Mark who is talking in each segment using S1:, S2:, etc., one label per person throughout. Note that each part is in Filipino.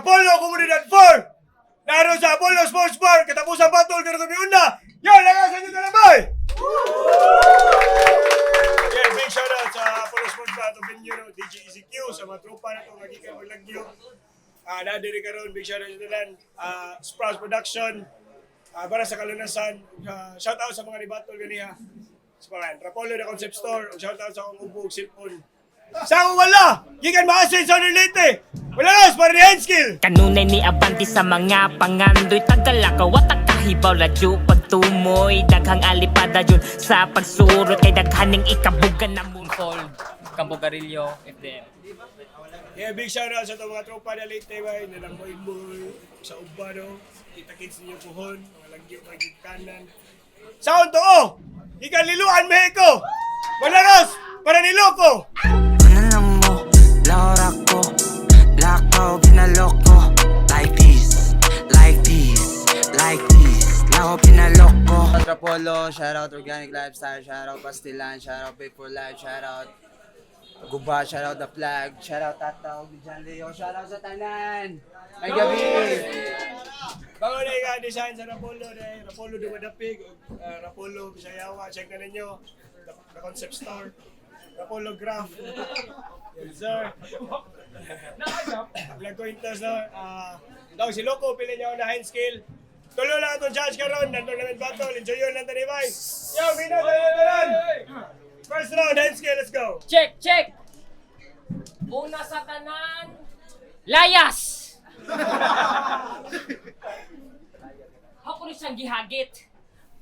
S1: Apollo Comunidad 4! Naroon sa Apollo Sports Bar, katapusan battle, karong una! Yo, lagasan nyo na boy! Yeah, big shoutout sa Apollo Sports Bar, ito venue no, DJ ECQ, sa mga tropa na ito, magikan maglagyo. Nadiri karon big shoutout nyo na Sprouse Production, para sa kalunasan, shoutout sa mga ni-battle ganiha. Sa mga Rapolo na Concept Store, shoutout sa akong ubog, cellphone. Sa akong wala, gikan maasin sa Leyte. Wala nas, para ni Handskill.
S2: Kanunay ni Abanti sa mga pangandoy Tagalakaw at kahibaw ladyo pagtumoy Daghang alipada yun sa pagsurot Kay daghaning ikabugan na
S3: Called Campogarillo FDM.
S1: Yeah, big shoutout sa itong mga tropa na Leyte ba, nalang Boy sa Ubano, kita-kits ninyo puhon, mga lagyo, mga gigkanan. Sound to, oh! Gikan Liluan, Mexico! Malaros, para ni Loco!
S4: Ano lang mo, laura ko, lakaw, binaloko. Like this, like this, like this, lakaw, binaloko.
S5: Shout out Rapolo, shout out Organic Lifestyle, shout out Pastilan, shout out Pay for Life, shout out Guba, shout out The Flag, shout out Tataw, Bijan Leo, shout out sa Tanan! May gabi!
S1: Bago na yung design sa Rapolo, Rapolo Dumadapig, Rapolo Bisayawa, check na ninyo, the concept store, Rapolo Graph. Yes sir. Vlog ko intas no, daw si Loco, pili niya ako na Handskill. Tulo lang itong judge karon, nandun namin battle, enjoy yun lang tanibay. Yo, bina tayo. First round, Handskill, let's go.
S2: Check, check! Una sa tanan Layas! Ako rin siyang gihagit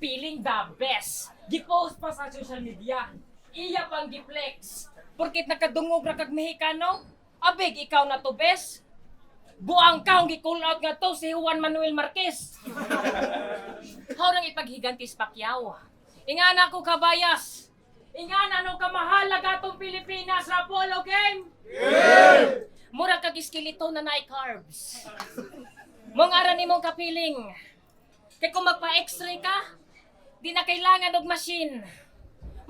S2: Feeling the best Gipost pa sa social media Iya pang giflex Porkit nakadungog na kag Mexicano Abig, ikaw na to best Buang kaong gi-call out nga to si Juan Manuel Marquez Haurang ipaghigantis Pacquiao Ingana ko kabayas Ingana no kamahala gatong Pilipinas Rapolo game Mura kag iskilito na naay carbs. Mong aran nimong kapiling. Kay kung magpa-x-ray ka, di na kailangan og machine.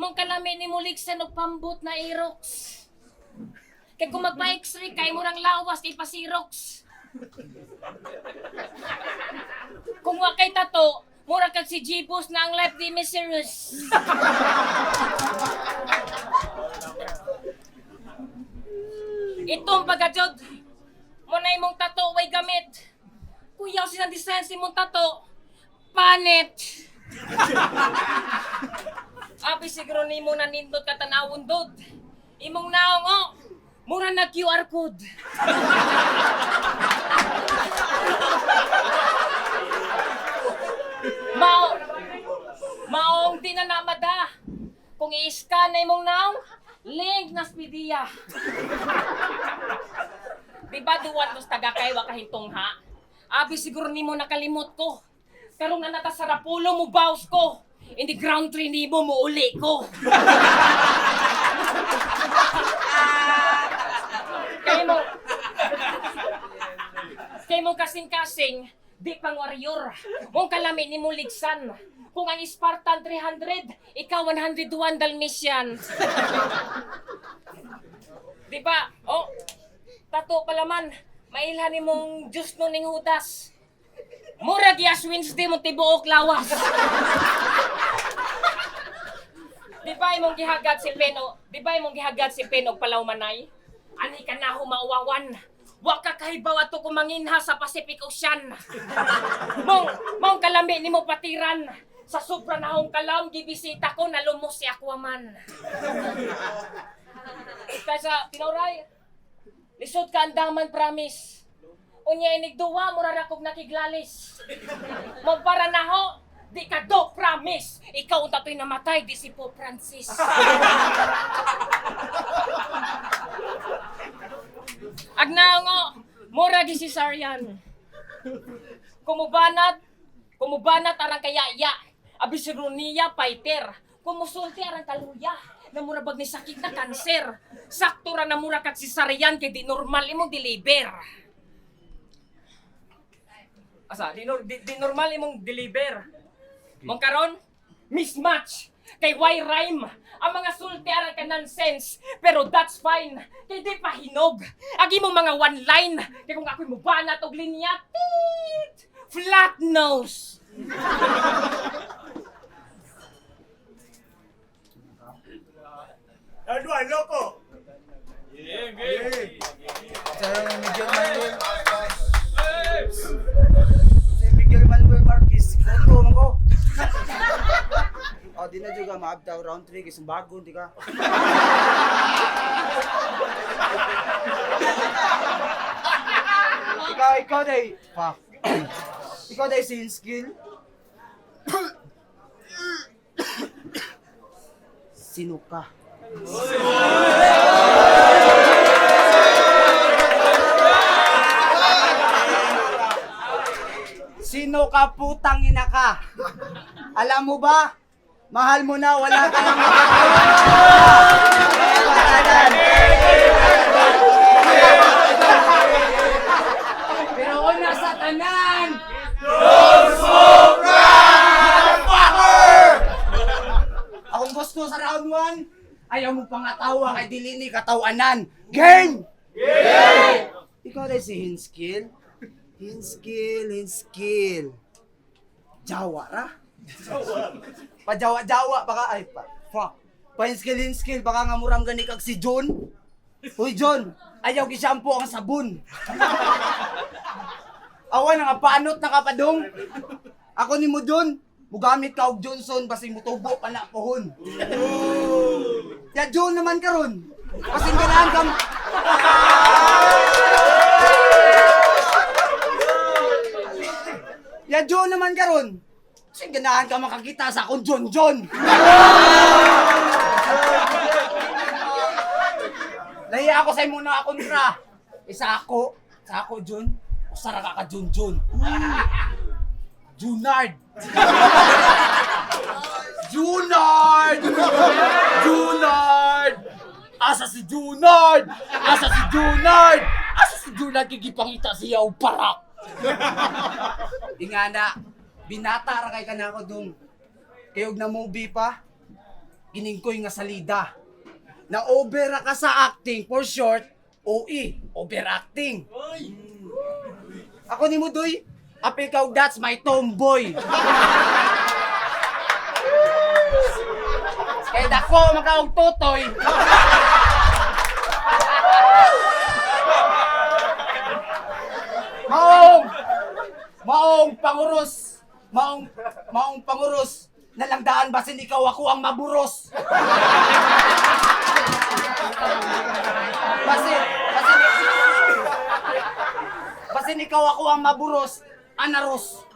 S2: Mong kalami nimo ligsan og pambut na Aerox. Kay kung magpa-x-ray kay murang lawas kay pasirox. Kung wa kay tato, mura kag si Jibos na ang life di miseries. Itong pagkajod, muna imong tato way gamit. Kuyaw sinang design si mong tato, panit. Abi siguro ni mo nanindot ka tanawon dod. Imong naong o, mura na QR code. Maong di na namada. Kung i-scan na imong naong, link na Spedia. Diba duwan tos tagakay wa kahintong ha? Abi siguro nimo nakalimot ko. Karong na nata sa Rapolo mo baws ko. In the ground tree nimo mo uli ko. Kay mo kasing-kasing, di pang warrior. Mong kalami nimo ligsan. Kung ang Spartan 300, ikaw 101 Dalmatian. Diba? Oh, tato palaman. Mailhan ni mong Diyos nun ning hudas. Murag Yas Wednesday mong tibuok lawas. Diba imong gihagad si Peno? Diba imong gihagad si Peno palaw manay? Ani ka na humauwawan. Wa ka kahibaw ato kumanginha sa Pacific Ocean. Mong kalami ni mo patiran. Sa sobra na akong kalam, gibisita ko na lumos si Aquaman. Kaysa, tinauray, lisod ka andaman, promise. Unya inigduwa, murara kong nakiglalis. Magpara na ho, di ka do, promise. Ikaw ang tato'y namatay, di si Pope Francis. Agnaw ngo, mura di si Sarian. Kumubanat arang kayaya. Abi si Ronia fighter. Kumusulti arang kaluya. Namurabag ni sakit na kanser. Sakto ra namura kag si Sarian kay di normal imong deliver. Asa, di normal imong deliver. Mong karon mismatch. Kay why rhyme? Ang mga sulti aran ka nonsense. Pero that's fine. Kay di pa hinog. Agi mo mga one line. Kay kung ako'y mubanat og linya, tit! Flat nose.
S1: Round 1, loko.
S5: Si Miguel Manuel Marquez, photo mo ko. O, di na juga maabdaw round 3 kasi bago, di ka. ikaw day. Fuck. Ikaw day sin skill. Sino ka? Sino ka putang ina ka? Alam mo ba? Mahal mo na, wala ka nang pero una sa tanan! Akong gusto sa round 1, ayaw mo pangatawa kay dili ni katawanan. Game! Game! Ikaw rin si Hinskill. Hinskill. Jawa ra? Pajawa-jawa baka ay pa. Fuck. Pa-hinskill baka nga muram gani kag si John. Hoy John, ayaw gi-shampoo ang sabon. Awan nga paanot na kapadong. Ako ni mo John, mugamit ka og Johnson basi mutubo pa na pohon. Ya John naman karon. Kasing ganahan kam. Ya John naman karon. Kasi ganahan ka makakita sa akong John. Lahiya ako sa'yo muna akong tra. Sa ako John. Usara ka ka John. Junard. Asa si Junard kigipangita siya o parak. Ingana, binata ra kay kanako dong. Kayog na movie pa. Giningkoy nga salida. Na over ra ka sa acting, for short, OE, overacting. Ako ni mo doy, apil ka og that's my tomboy. Kaya dako makaog totoy. Maong panguros. Nalangdaan basin ikaw ako ang maburos. Basin ikaw ako ang maburos, anaros.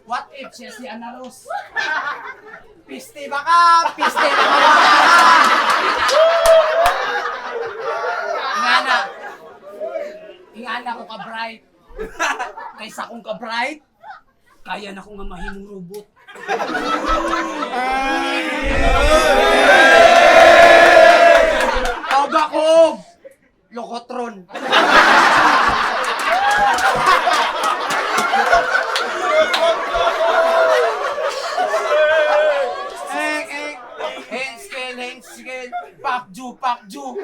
S5: What if siya si anaros? Piste ba ka? Ingana ko ka-bright. Kaysa kong ka-bright, kaya na kong nga mahimong robot. Tawag ako! Lokotron. Henskill. Pakju.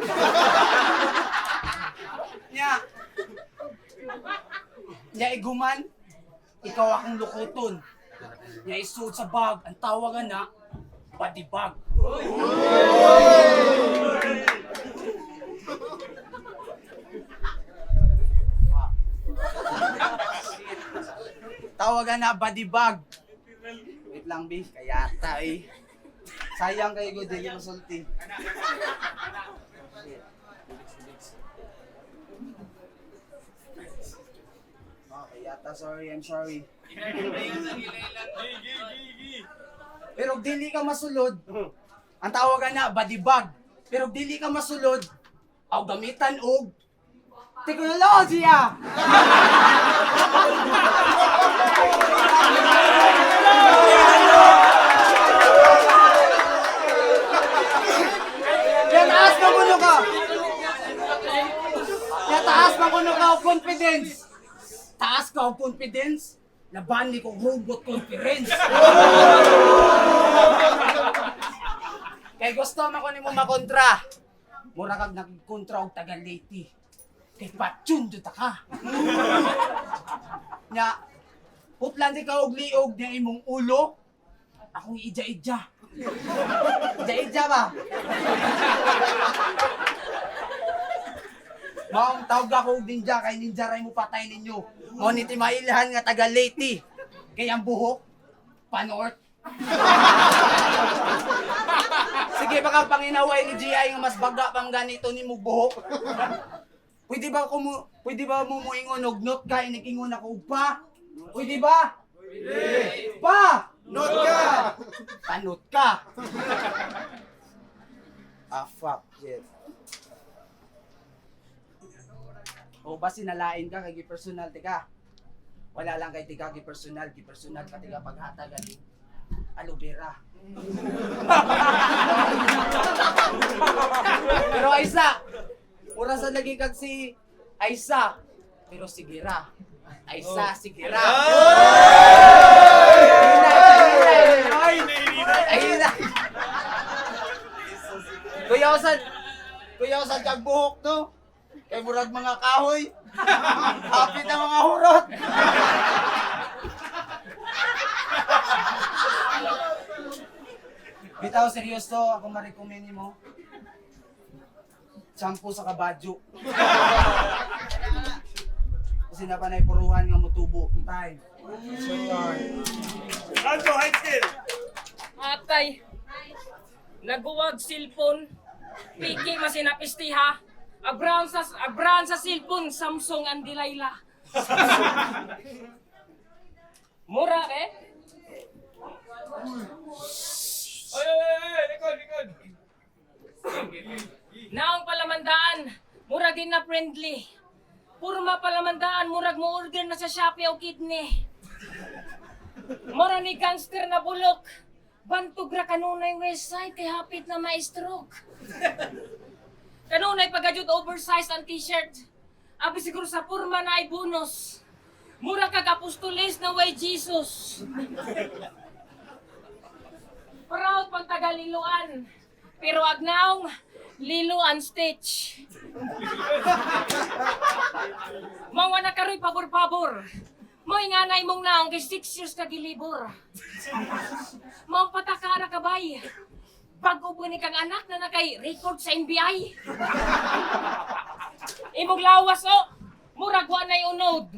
S5: Nya iguman, ikaw akong lukuton. Nya isuod sa bag, ang tawagan na, body bag. Tawagan na, body bag. Wait lang, B. Kayata eh. Sayang kayo ko, di yung sulti. Kayata, I'm sorry. Pero dili ka masulod, ang tawagan na, body bag. Pero dili ka masulod, aw gamitan og teknolohiya. Taas magulo ka, confidence. og confidence, laban ni kong robot conference. Kay gusto man ko nimo makontra. Mura kag nagkontra og taga Leyte. Kay patsun jud ta ka. Nya putlan di ka og liog nga imong ulo. Akong ija-ija. Ija-ija ba? Maong tawag ako og ninja kay ninja ray mo patay ninyo. Mo ni timailhan nga taga Leyte. Kay ang buhok pa-north. Sige baka panginaway ni GI nga mas baga pang ganito ni mo buhok. Pwede ba mo moingon og not ka inigingon ako og pa? Pwede ba? Pwede. Pa!
S1: Not ka!
S5: Panot ka. Fuck shit. O ba sinalain ka kay personal tika? Wala lang kay tika kay personal ka tiga paghatag ani aloe vera. Pero Aisa, ura sa lagi kag si Aisa, pero sigira. Aisa, sigira. Ayun na. Kuya Osan kag buhok to. Kay murag mga kahoy. Hapit ang mga hurot. Bitaw seryoso ako ma-recommend mo. Shampoo sa kabadyo. Kasi na pa naipuruhan nga mutubo. Time.
S1: Ranzo, high skill!
S2: Atay, naguwag cellphone, piki masinapisti ha. Abraham sa cellphone, Samsung ang Delilah. Mura eh?
S1: Likod!
S2: Naong palamandaan, murag din na friendly. Purma palamandaan, murag mo order na sa Shopee o kidney. Mura ni gangster na bulok. Bantog ra kanunay west side kay hapit na ma-stroke. Kanunay pagajud oversized ang t-shirt. Abi siguro sa purma na ay bonus. Mura kag apostoles na way Jesus. Proud pang Tagaliloan. Pero agnaong Liloan stitch. Mga na karoy pabor-pabor. Mo inganay mong naong kay 6 years ka gilibor. Mao patakara ka bay. Bago po ni kang anak na nakay record sa NBI. Imong lawas o, murag wa nay unod.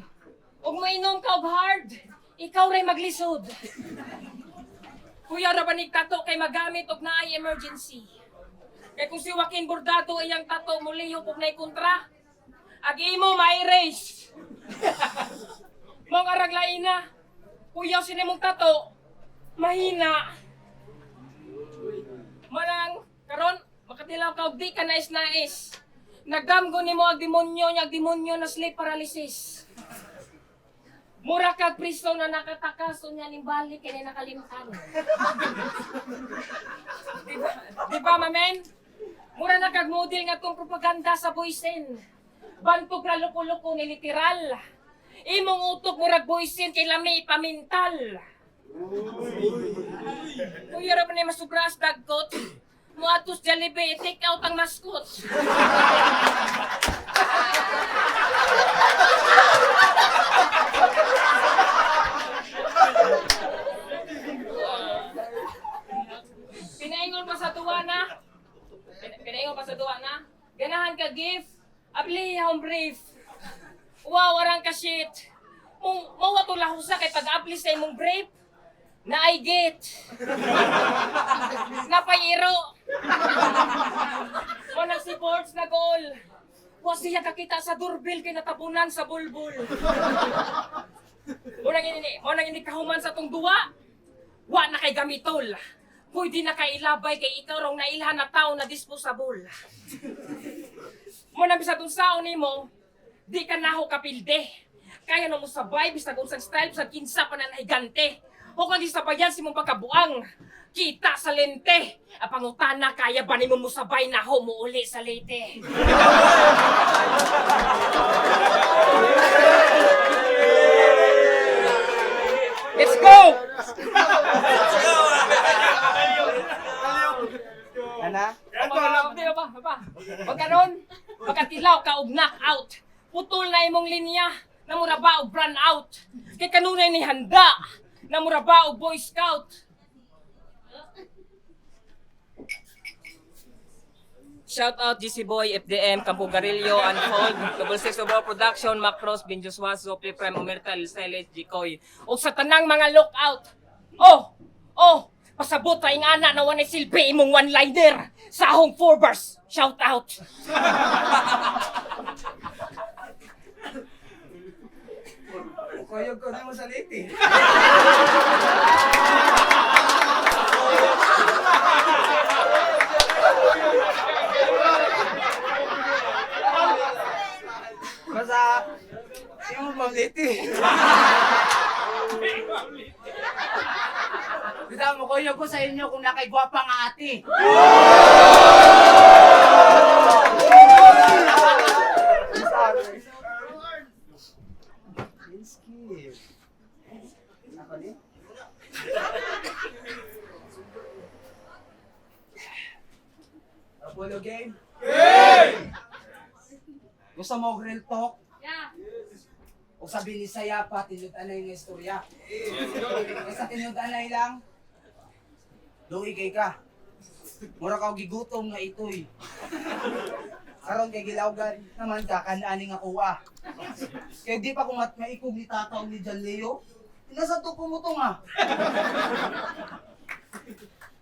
S2: Ug mainom ka og hard, ikaw ray maglisod. Kuya ra ba nig tato kay magamit og naay emergency. Kay kung si Joaquin Bordado iyang tato mulihok og nay kontra, agi mo ma-erase. Mong araglaina, kuya sinemong tato, mahina. Manang, karon makatilaw ka og di ka nais-nais. Nagdamgo nimo ag demonyo na sleep paralysis. Mura kag priso na nakatakas unya ning balik kay nakalimtan. Di ba mamen? Mura na kag model nga tong propaganda sa boysen. Bantog ra luko-luko ni literal. Imong utok murag boysen kay lami ipamintal. Kuya ra pa ni masubras dagkot. Muatos Jollibee, take out ang mascot. Pinaingon pa sa duwa na. Ganahan ka gift, aplihang brief. Wow, arang ka shit. Mawa to lahusa kay pag-apply sa imong brief. Na I get. Napayiro. O nag-supports na goal. Wa siya kakita sa doorbell kay natabunan sa bulbul. Mo nang ini kahuman sa tong duwa. Wa na kay gamitol. Pwede na kay ilabay kay ikaw rong nailhan na tao na disposable. Mo nang bisag unsaon nimo, di ka naho kapilde. Kaya mo sabay bisag unsang style sa kinsa pa na nahigante. O kung di sabayan si mong pagkabuang, kita sa lente. Apangutana kaya ba ni mo musabay na ho mo uli sa Leyte? Let's go!
S5: Ana?
S2: Pagkaroon, pagkatilaw ka og knock-out. Putol na imong linya na muraba og run out. Kay kanunay ni handa na muraba og Boy Scout. Shout out GC Boy, FDM, Campo Garillo, Unfold, Double 6 Overall Production, Macros, Binjus Wazo, Play Prime, Omerta, Silent, Gikoy. O sa tanang mga lookout. Oh, pasabot pa ing ana na wanay silbi imong one-liner. Sahong 4 bars. Shout out.
S5: Kuyog ko na mo sa liti. Basta, yung mamliti. Basta mo kuyog ko sa inyo kung nakaigwapa nga ate. Apollo game? Gusto mo grill talk?
S2: Yeah.
S5: O sabi ni Saya pa, tinudan na yung istorya. Sa tinudan na lang, luwi kay ka. Mura ka gigutom nga itoy. Karon kay gilawgan naman ka, kanaaning ako Kaya di pa kumat maikog ni tataw ni John Leo. Nasa to mo nga.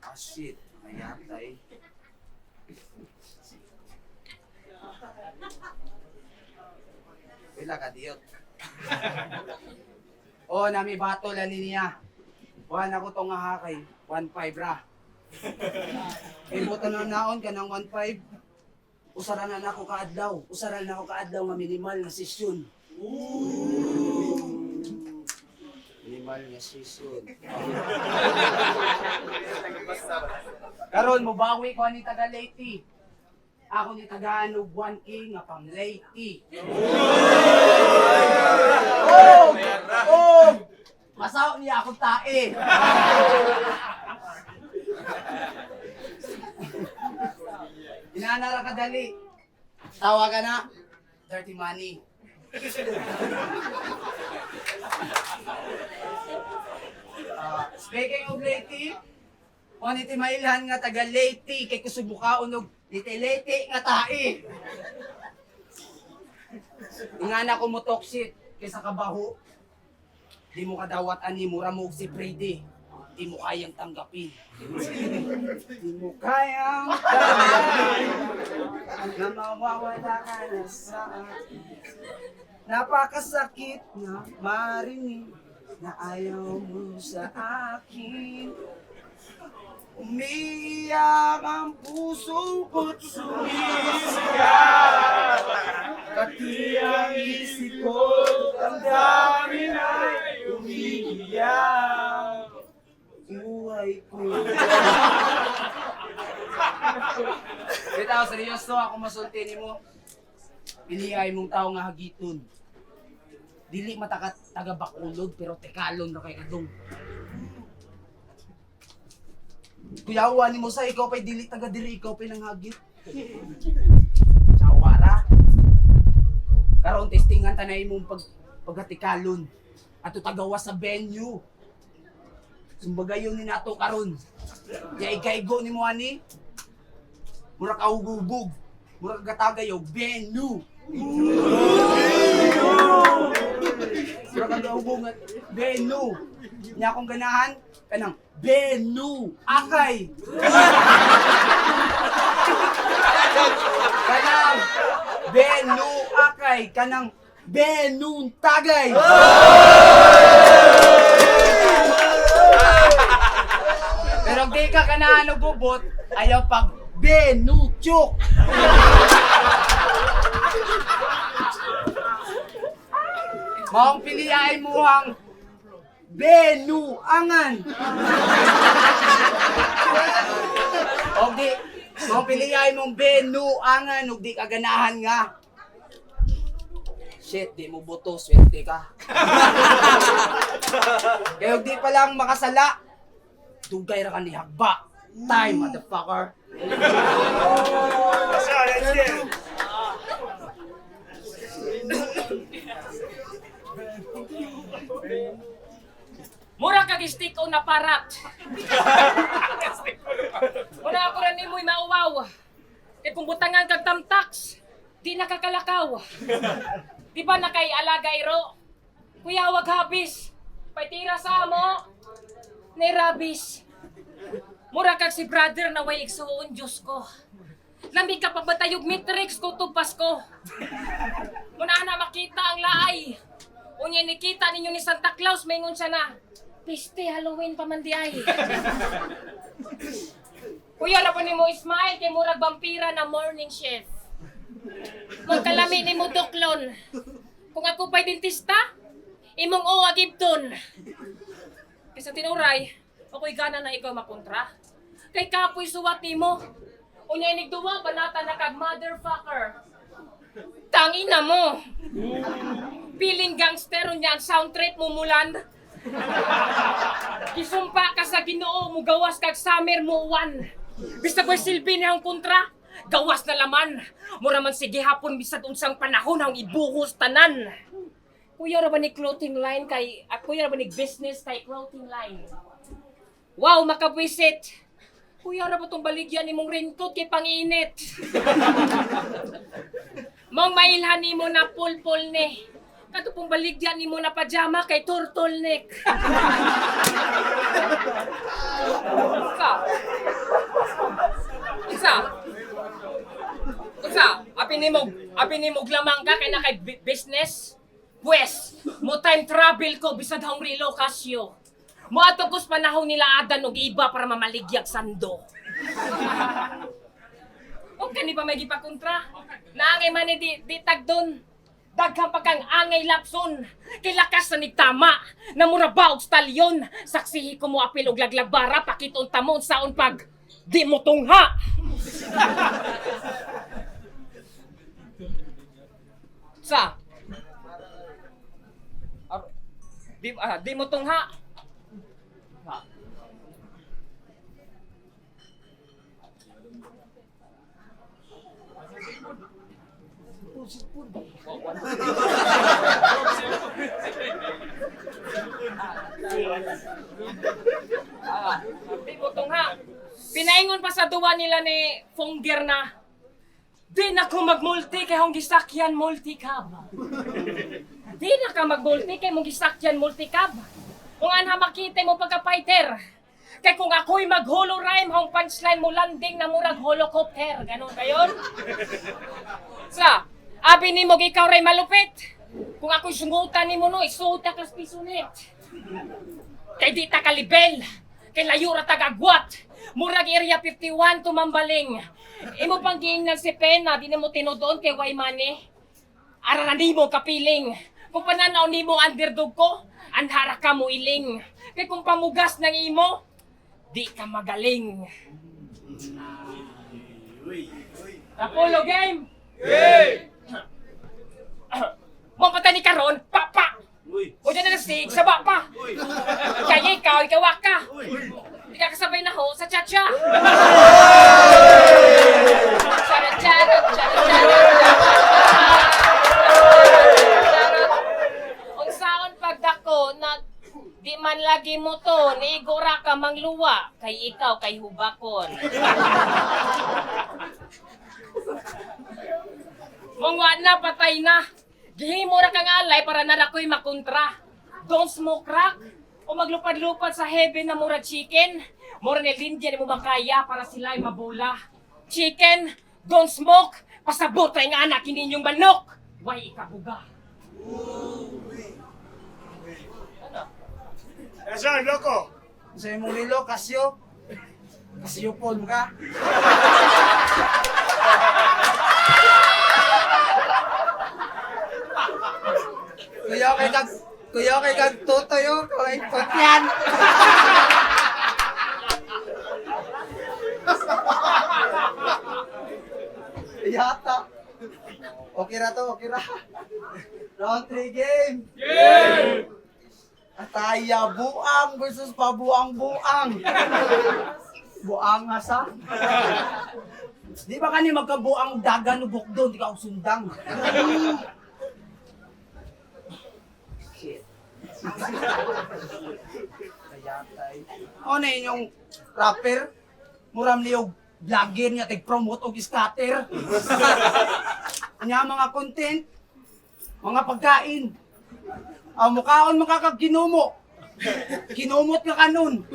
S5: Ah shit, mayatay. Wala ka diyot. Oh, nami bato lang niya. Buwan ako tong hakay, 1.5 ra. Ibutan na naon ka ng 1.5. Usaran na ako kaadlaw. Usaran na ako kaadlaw nga minimal na sesyon. Minimal na sesyon. Karon mo bawi ko ni taga Leyte. Ako ni Tagalog 1K nga pang Leyte. Oh! Masaw niya akong tae. Inanara ka dali. Tawa ka na. Dirty money. Speaking of Leyte, kung iti mailhan nga taga Leyte, kay kusubukaon og iti Leyte nga tae. Ingana ko mo toksit kaysa kabaho. Di mo kadawat ani mura mo og si Freddy. Di mo kayang tanggapin. Di mo kayang tanggapin na mawawala ka na sa akin. Napakasakit na marinig na ayaw mo sa akin. Umiiyak ang puso ko't sumisigaw. Pati ang isip ko, ang dami na'y umiiyak. Buhay ko. Bitaw, seryoso ako masulti ni mo. Pilihay mong tao nga hagiton. Dili matakat taga Bacolod pero tekalon na kay kadong. Kuyawa ni mo sa ikaw pa'y dili taga dili ikaw pa'y nanghagit. Tsawara. Karon testingan tanay mong pagatikalon. Ato tagawa sa venue. Sumbagayon ni nato karon. Ya ikaigo ni mo ani. Mura ka hugubog. Mura ka gatagay og venue. Mura ka hugubog nga venue. Nya akong ganahan kanang venue akay. Kanang venue akay kanang venue tagay. Pero di ka kanaan og bubot, ayaw pag benuchok. Maong pilihay mo ang benuangan. Og di, maong pilihay mong benuangan og di kaganahan nga. Shit, di mo boto, swerte ka. Kaya di pa lang makasala. Dugay ra ka ni Hagba. Time, motherfucker.
S1: So, let's get.
S2: Mura kag stick o na parat. Muna ako rin mo'y mauwaw. Kaya kung butangan kag tamtax, di nakakalakaw. Di ba nakay alaga iro? Kuya, wag habis. Paitira sa amo. Ni rabis. Mura kag si brother na way igsuon, Diyos ko. Lamig ka pabatayog matrix ko tupas ko. Muna na makita ang laay. Unya nikita ninyo ni Santa Claus, maingon siya na. Piste, Halloween pa man di ay. Kuya, laban ni mo Ismail, kay murag vampira na morning chef. Magkalami ni mo tuklon. Kung ako pa'y dentista, imong o agibton. Kaysa tinuray, ako'y gana na ikaw makontra. Kay kapoy suwat ni mo. Unya inigduwa, banata na kag motherfucker. Tangina mo. Piling gangster niyan, sound trip mo mulan. Kisumpa ka sa Ginoo mo gawas kag summer mo one. Bista ko'y silbi na ang kontra, gawas na laman. Mura man sige hapon bisad unsang panahon ang ibuhos tanan. Kuya ra ba ni clothing line kay kuya ra ba ni business kay clothing line. Wow, makabwisit. Kuya ra ba tong baligyan nimong raincoat kay panginit. Mong mailhan nimo na pulpul ni. Kato pong baligyan ni mo na pajama kay turtleneck. Unsa? Abi ni mo lamang ka kay na kay business? Pwes, mo time travel ko bisad hong relokasyo. Mo atugos panahon nila adan og iba para mamaligyag sando. O kani pa may gipakontra? Naangay man ni di tagdon. Daghang pagkang angay lapson, kay lakas na nigtama, namura og stalyon, saksihi ko mo apil og laglagbara, pakiton tamon saon pag, di mo tungha! Sa? Di mo tungha? Di mo tungha. Pinaingon pa sa duwa nila ni Fonger na, di na ko mag-multi kay hong gisakyan multi-cab. Di na ka mag-multi kay mong gisakyan multi-cab. Kung anha makita mo pagka-fighter, kay kung ako'y mag-holo rhyme, hong punchline mo landing na murag holocopter. Ganon kayon? Sa, abi ni mo ikaw ray malupit. Kung ako'y sungutan ni mo no, isuta klas pisunit. Kay di ta kalibel, kay layo ra tagagwat. Murag area 51 tumambaling. Imo pang giingnan si Pena, di na mo tinudoon kay Waymane. Ara ni mo kapiling. Kung pananaw ni mo underdog ko, anhara ka mo iling. Kay kung pamugas ng imo, di ka magaling. Apollo game! Hey! Mong patani karon, papa! O dyan na nasig, saba pa! Kaya ikaw, ikaw ka! Hindi ka kasabay na ho sa cha-cha! Charot-charot, charot-charot, charot! Ang saon pagdako na di man lagi mo to, niigura ka mangluwa, kay ikaw kay hubakon. Mongwa na, patay na. Gihimo ra kang alay para narakoy makontra. Don't smoke crack. O maglupad-lupad sa heaven na mura chicken. Mura ni Lindia ni mo makaya para sila'y mabula. Chicken, don't smoke. Pasabot ay nga anak inyong manok. Way ikabuga. Ano?
S1: Saan, loko?
S5: Sa imong lilo, Casio. Casio Paul ka. Kuya kay kag tutoy kay pagyan. Yata. Okay ra to, okay ra. Round 3 game! Game! Ataya, buang versus pabuang-buang. Buang nga sa? Di ba kani magkabuang dagan o bukdo, di ka ako sundang. Shit. Kayatay. Ano na inyong rapper? Muram niyog vlogger niya, tag-promote og scatter. Anya mga content, mga pagkain. Ang mukhaon makakaginumo. Kinumot ka kanon.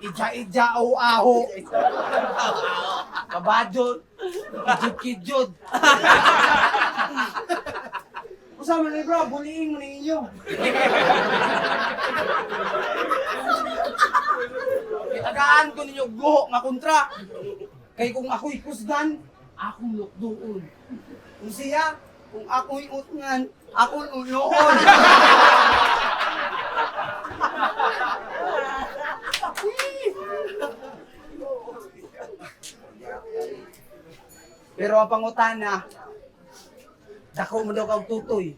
S5: Ija-ija aho-aho. Kabadyo. Kijud-kijud. Usama na bro, buliing mo ninyo. Itagaan ko ninyo guho nga kontra. Kay kung ako'y kusgan, akong lukdoon. Kung siya, kung ako'y utngan, akong uloon. Pero ang pangutana, dako mo daw kang tutoy.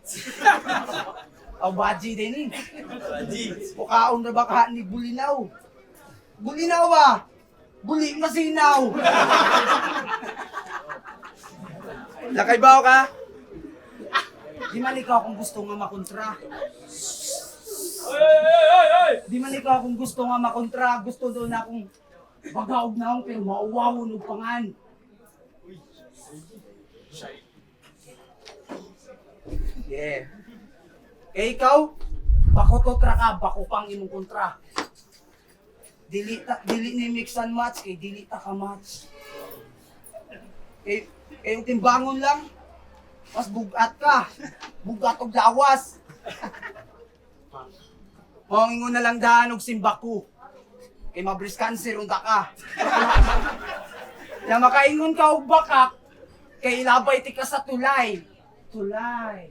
S5: Ang baji din eh. Pukaon na baka ni Bulinaw. Bulinaw ba? Buli masinaw. Lakay ba ka? Di man ikaw kung gusto nga makontra. Di man ikaw kung gusto nga makontra. Gusto doon na akong bagaog na akong pero mauwawon og pangan. Yeah. Eh ikaw, bakutotra ka, bakupang imong kontra. Dili ni mix and match, kay dili ta ka match. Eh yung timbangon lang, mas bugat ka. Bugat og lawas. Mangingon na lang daan og simbaku. Kay mabris cancer unta ka. Na makaingon ka og bakak, kay ilabay ti ka sa tulay. Tulay.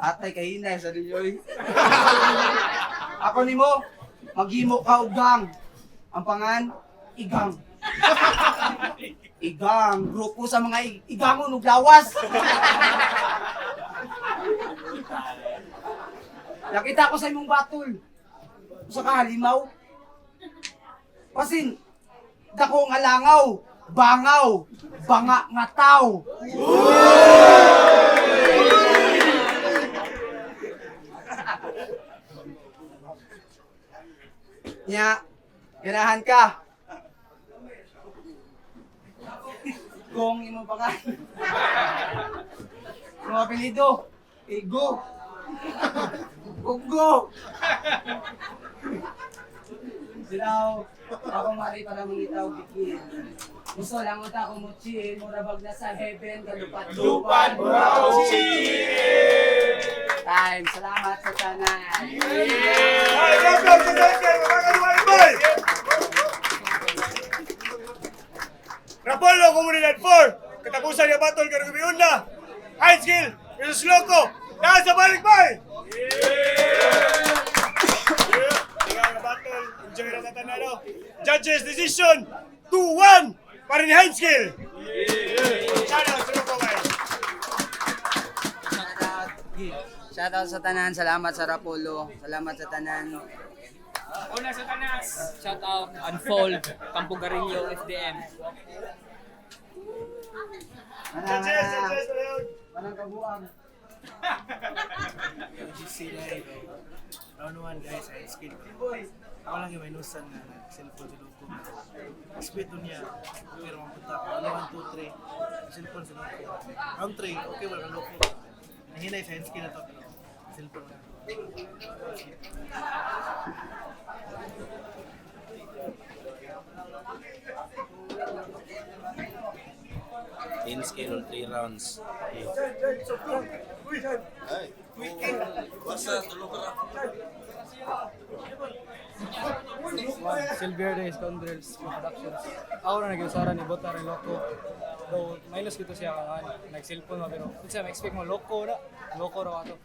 S5: Atay kahinay sa dinyoy. Ako nimo, maghimo ka og gang. Ang pangan, igang. Igang, grupo sa mga igangon ug lawas. Nakita ko sa imong batol. Usa ka halimaw. Pasin, dako nga langaw, bangaw, banga nga taw. Nya, ganahan ka. Kung imo pa ka. Mga apelido, Ego. Ugo. Silaw, ako mari para mangitaw bikin. Gusto lang uta ko mochi, murabag na sa heaven, kalupat-lupan, mochi! Time, salamat sa tanan.
S1: Ay, welcome to the game, mga kaluwalay boy! Rapolo, Komunidad 4! Katapusan yung battle, karong una! High skill versus Loco! Dahil sa balik boy! Battle, enjoy na tatanalo. Judges decision 2-1 para ni Heinskill. Shout out sa Loco guys.
S5: Shoutout sa tanan, salamat sa Rapolo, salamat sa tanan.
S2: Una sa tanas.
S3: Shout out, Unfold, Campo Garillo, FDM.
S1: Judges,
S5: Manang kabuang.
S6: Round 1 guys, ay skill. Ako lang yung minusan na cellphone sa loko. Speed doon niya, pero mapunta ko. 1, 2, 3, cellphone sa loko. Round 3, okay wala loko. Nahinay sa hand skill na to, pero cellphone na.
S7: In skill on 3 rounds.
S8: Silverde Scoundrels Productions. Ako na nag-usara ni Botar ng Loco. Though, minus kito siya kangan. Nag-cellphone mo pero kung siya ma-expect mo, Loco na. Loco raw ato.